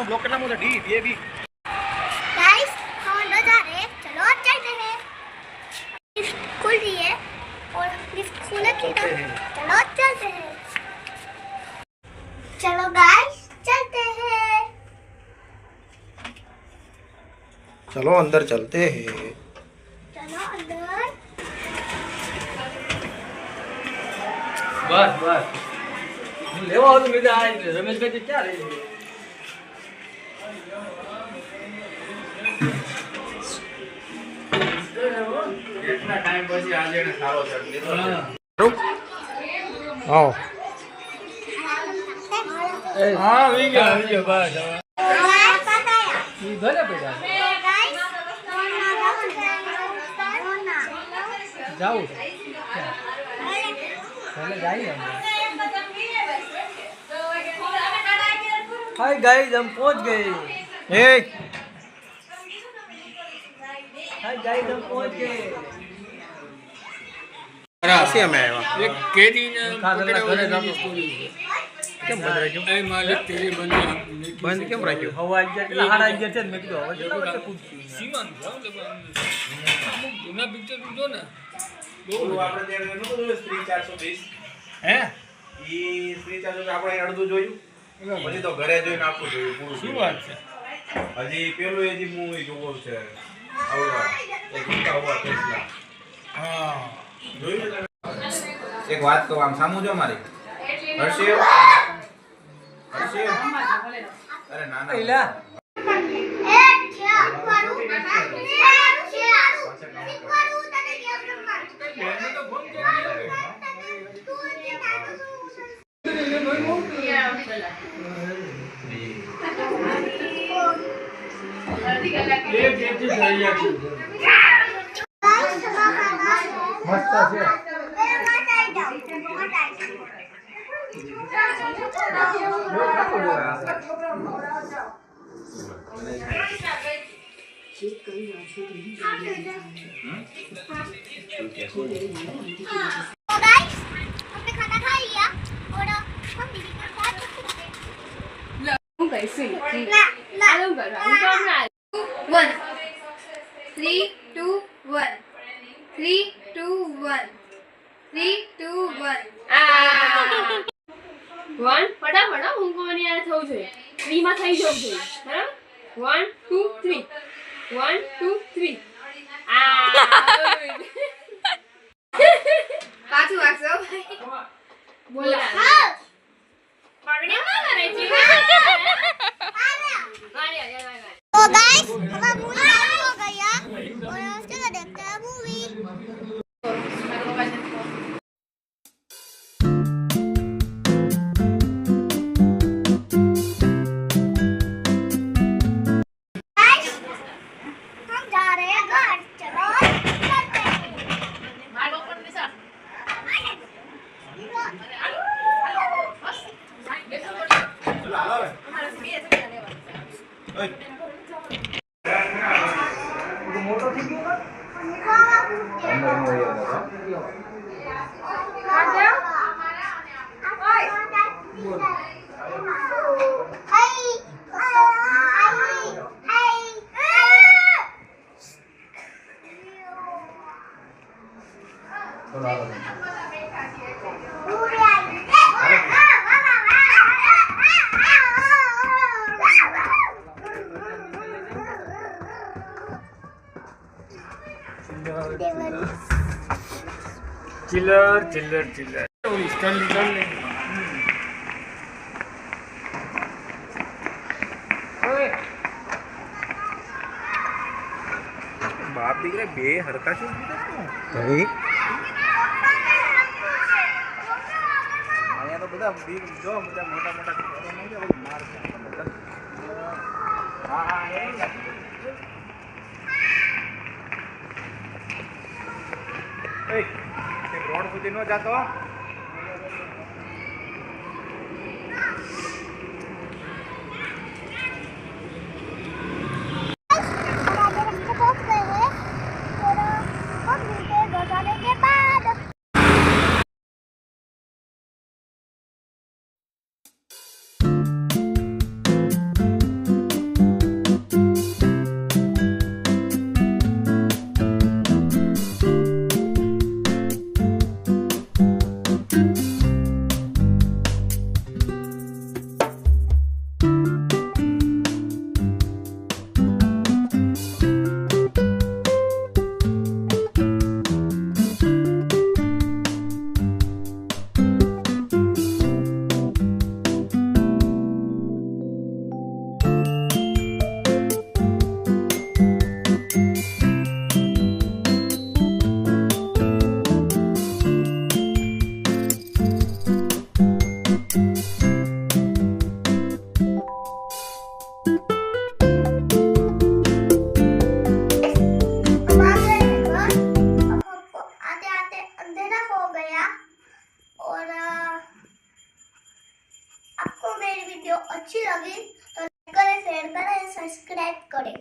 Block करना मुझे D ये भी गाइस हम अंदर जा रहे हैं, चलो अब चलते हैं। लिफ्ट खुल रही है और लिफ्ट खुले की चलो चलते हैं। चलो गाइस चलते हैं। चलो अंदर चलते हैं। चलो अंदर। बस बस लेवा हो तो मेरे आए रमेश भाई क्या रहे કેટલા ટાઈમ પછી આજે એને સારો શર્ટ લીધો છે आओ हाँ वीडियो बस गाइस ये घरे पे जाओ पहले जाइए हाय गाइस हम पहुंच गए एक हाय गाइस हम पहुंच गए कैसे हमें आया એક કેદી ને કાગળના ઘરે રાખો. કેમ બંધ રાખ્યું એ માલિક તેરી બંધ બંધ કેમ રાખ્યું હવા આવી ગયા એટલે હાડા આવી ગયા છે ને મેં કીધું હવે જતો વચ્ચે પૂછ્યું સીમાન જાવ તો અમુક જૂના પિક્ચર જો ને પૂરું આપણે ત્યાં નતું જોયું સ્ત્રી 420 હે ઈ સ્ત્રી 420 આપણે અહીં અડધું જોયું પછી તો ઘરે જોઈને આખું જોયું પૂરું શું વાત છે હજી પેલું એ જે મૂવી જોવો છે આવડા એક ઉતા હુઆ ફેસલા હા જોયું છે તમે? એક વાત કહું આમ સામું જો મારી હર્ષિવ હર્ષિવ અરે ના ના પહેલા એ છે આરું છે આરું શીખવાડું તને કેમ રમવાનું તો ફોન તું જે મસ્ત છે हमने खाना खा लिया और हम दीदी के साथ હું કહીશું ना ना ચાલુ કરો હું તો હમણાં 1 3 2 1 3 2 1 3 2 1 1 ફટાફટ ઊંઘવાની યાર થવું જોઈએ 3 માં થઈ જવું જોઈએ બરાબર 1 2 3 1 2 3 પાછું વાગશો બોલા પગડ્યા માં કરે છે तो गाइस हमारा मूवी चालू हो गया और चलो देखते हैं मूवी। गाइस हम जा रहे हैं घर, चलो चलते हैं। ચિલર ચિલર ચિલર ઓલી સ્ટર્લિંગ સ્ટર્લિંગ બાપ દીકરા બે હરકા છે ભાઈ અહીંયા તો બધા જો બધા મોટા મોટા છોકરાઓ નહીં કે બધું માર છે હા હા એ રોડ સુધી નો જાતો वीडियो अच्छी लगी तो लाइक करें, शेयर करें, सब्सक्राइब करें।